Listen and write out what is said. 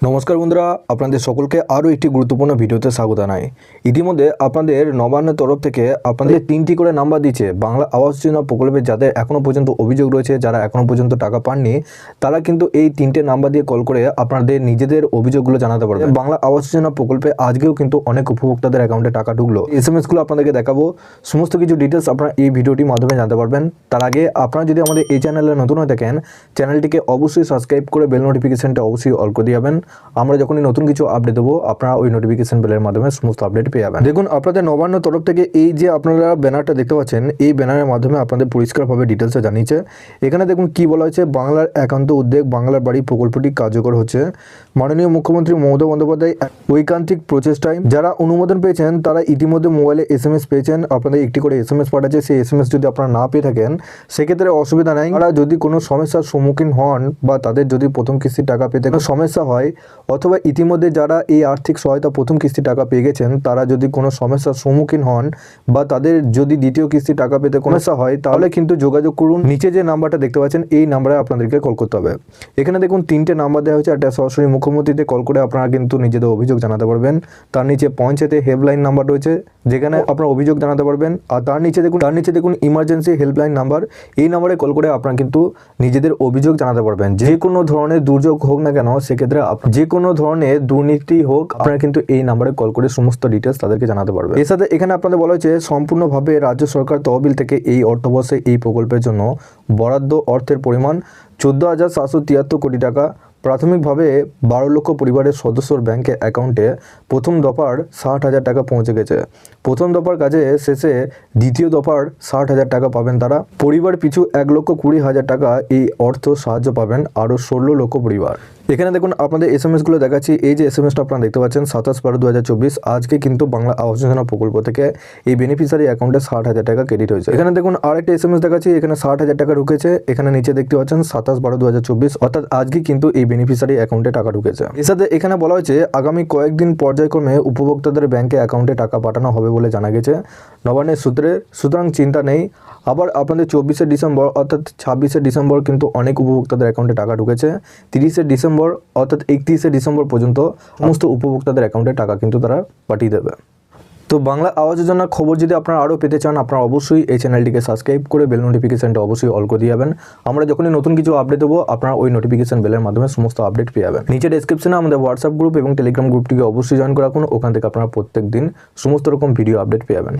নমস্কার বন্ধুরা, আপনাদের সকলকে আরও একটি গুরুত্বপূর্ণ ভিডিওতে স্বাগত জানাই। ইতিমধ্যে আপনাদের নবান্নের তরফ থেকে আপনাদের 3টি করে নাম্বার দিচ্ছে বাংলা আবাস যোজনা প্রকল্পে। যাদের এখনও পর্যন্ত অভিযোগ রয়েছে, যারা এখনও পর্যন্ত টাকা পাননি, তারা কিন্তু এই 3টে নাম্বার দিয়ে কল করে আপনাদের নিজেদের অভিযোগগুলো জানাতে পারবেন। বাংলা আবাস যোজনা প্রকল্পে আজকেও কিন্তু অনেক উপভোক্তাদের অ্যাকাউন্টে টাকা ঢুকলো। এসএমএসগুলো আপনাদেরকে দেখাবো, সমস্ত কিছু ডিটেলস আপনারা এই ভিডিওটির মাধ্যমে জানতে পারবেন। তার আগে আপনারা যদি আমাদের এই চ্যানেলে নতুন হয়ে থাকেন, চ্যানেলটিকে অবশ্যই সাবস্ক্রাইব করে বেল নোটিফিকেশনটা অবশ্যই অল করে দিবেন। আমরা যখনই নতুন কিছু আপডেট দেবো, আপনারা ওই নোটিফিকেশন বেলের মাধ্যমে সমস্ত আপডেট পেয়ে যাবেন। দেখুন, আপনাদের নবান্ন তরফ থেকে এই যে আপনারা ব্যানারটা দেখতে পাচ্ছেন, এই ব্যানারের মাধ্যমে আপনাদের পরিষ্কারভাবে ডিটেলসে জানিয়েছে। এখানে দেখুন কি বলা হয়েছে, বাংলার একান্ত উদ্যোগ বাংলার বাড়ি প্রকল্পটি কার্যকর হচ্ছে। মাননীয় মুখ্যমন্ত্রী মমতা বন্দ্যোপাধ্যায় ঐকান্তিক প্রচেষ্টায় যারা অনুমোদন পেয়েছেন, তারা ইতিমধ্যে মোবাইলে এসএমএস পেয়েছেন। আপনাদের একটি করে এসএমএস পাঠাচ্ছে। সেই এসএমএস যদি আপনারা না পেয়ে থাকেন, সেক্ষেত্রে অসুবিধা নাই। তারা যদি কোনো সমস্যার সম্মুখীন হন বা তাদের যদি প্রথম কিস্তির টাকা পেতে কোনো সমস্যা হয়, অথবা ইতিমধ্যে যারা এই আর্থিক সহায়তা প্রথম কিস্তি টাকা পেয়ে গেছেন, তারা যদি কোনো সমস্যার সম্মুখীন হন বা তাদের যদি দ্বিতীয় কিস্তি টাকা পেতে কোনো সমস্যা হয়, তাহলে কিন্তু যোগাযোগ করুন। নিচে যে নাম্বারটা দেখতে পাচ্ছেন, এই নাম্বারে আপনাদেরকে কল করতে হবে। এখানে দেখুন 3টে নাম্বার দেওয়া হয়েছে। একটা সরাসরি মুখ্যমন্ত্রীতে কল করে আপনারা কিন্তু নিজেদের অভিযোগ জানাতে পারবেন। তার নিচে পঞ্চায়েতে হেল্পলাইন নাম্বার রয়েছে, যেখানে আপনারা অভিযোগ জানাতে পারবেন। আর তার নিচে দেখুন ইমার্জেন্সি হেল্পলাইন নাম্বার। এই নাম্বারে কল করে আপনারা কিন্তু নিজেদের অভিযোগ জানাতে পারবেন। যে কোনো ধরনের দুর্যোগ হোক না কেন, সেক্ষেত্রে যে কোনো ধরনের দুর্নীতি হোক, আপনারা কিন্তু এই নাম্বারে কল করে সমস্ত ডিটেলস তাদেরকে জানাতে পারবেন। এর সাথে এখানে আপনাদের বলা হয়েছে, সম্পূর্ণভাবে রাজ্য সরকার তহবিল থেকে এই অর্থবর্ষে এই প্রকল্পের জন্য বরাদ্দ অর্থের পরিমাণ 14,773 কোটি টাকা। প্রাথমিকভাবে 12 লক্ষ পরিবারের সদস্যর ব্যাংকে অ্যাকাউন্টে প্রথম দফার 60,000 টাকা পৌঁছে গেছে। প্রথম দফার কাজে শেষে দ্বিতীয় দফার 60,000 টাকা পাবেন তারা। পরিবার পিছু 1,20,000 টাকা এই অর্থ সাহায্য পাবেন আরও 16 লক্ষ পরিবার। এখানে দেখুন আপনাদের এসএমএসগুলো দেখাচ্ছি। এই যে এসএমএসটা আপনারা দেখতে পাচ্ছেন, 27/12/2024, আজকে কিন্তু বাংলা আবাস যোজনা প্রকল্প থেকে এই বেনিফিশিয়ারি অ্যাকাউন্টে 60,000 টাকা ক্রেডিট হয়েছে। এখানে দেখুন আরেকটা এসএমএস দেখাচ্ছি, এখানে 60,000 টাকা ঢুকেছে। এখানে নিচে দেখতে পাচ্ছেন 27/12/2024, অর্থাৎ আজকে কিন্তু এই বেনিফিশিয়ারি অ্যাকাউন্টে টাকা ঢুকেছে। এর সাথে এখানে বলা হয়েছে, আগামী কয়েকদিন পর্যায়ক্রমে উপভোক্তাদের ব্যাংকে অ্যাকাউন্টে টাকা পাঠানো হবে বলে জানা গেছে নবান্নের সূত্রে। সুতরাং চিন্তা নেই। আবার আপনাদের 24শে ডিসেম্বর অর্থাৎ 26শে ডিসেম্বর কিন্তু অনেক উপভোক্তাদের অ্যাকাউন্টে টাকা ঢুকেছে। 30শে ডিসেম্বর অর্থাৎ 31শে ডিসেম্বর পর্যন্ত সমস্ত উপভোক্তাদের অ্যাকাউন্টে টাকা কিন্তু তারা পাঠিয়ে দেবে। তো বাংলা আবাস যোজনার খবর যদি আপনারা আরও পেতে চান, আপনারা অবশ্যই এই চ্যানেলটিকে সাবস্ক্রাইব করে বেল নোটিফিকেশনটা অবশ্যই অল করে দিয়ে যাবেন। আমরা যখনই নতুন কিছু আপডেট দেবো, আপনারা ওই নোটিফিকেশন বেলের মাধ্যমে সমস্ত আপডেট পেয়ে যাবেন। নিচে ডেসক্রিপশনে আমাদের হোয়াটসঅ্যাপ গ্রুপ এবং টেলিগ্রাম গ্রুপটিকে অবশ্যই জয়েন করে রাখুন। ওখান থেকে আপনারা প্রত্যেক দিন সমস্ত রকম ভিডিও আপডেট পেয়ে যাবেন।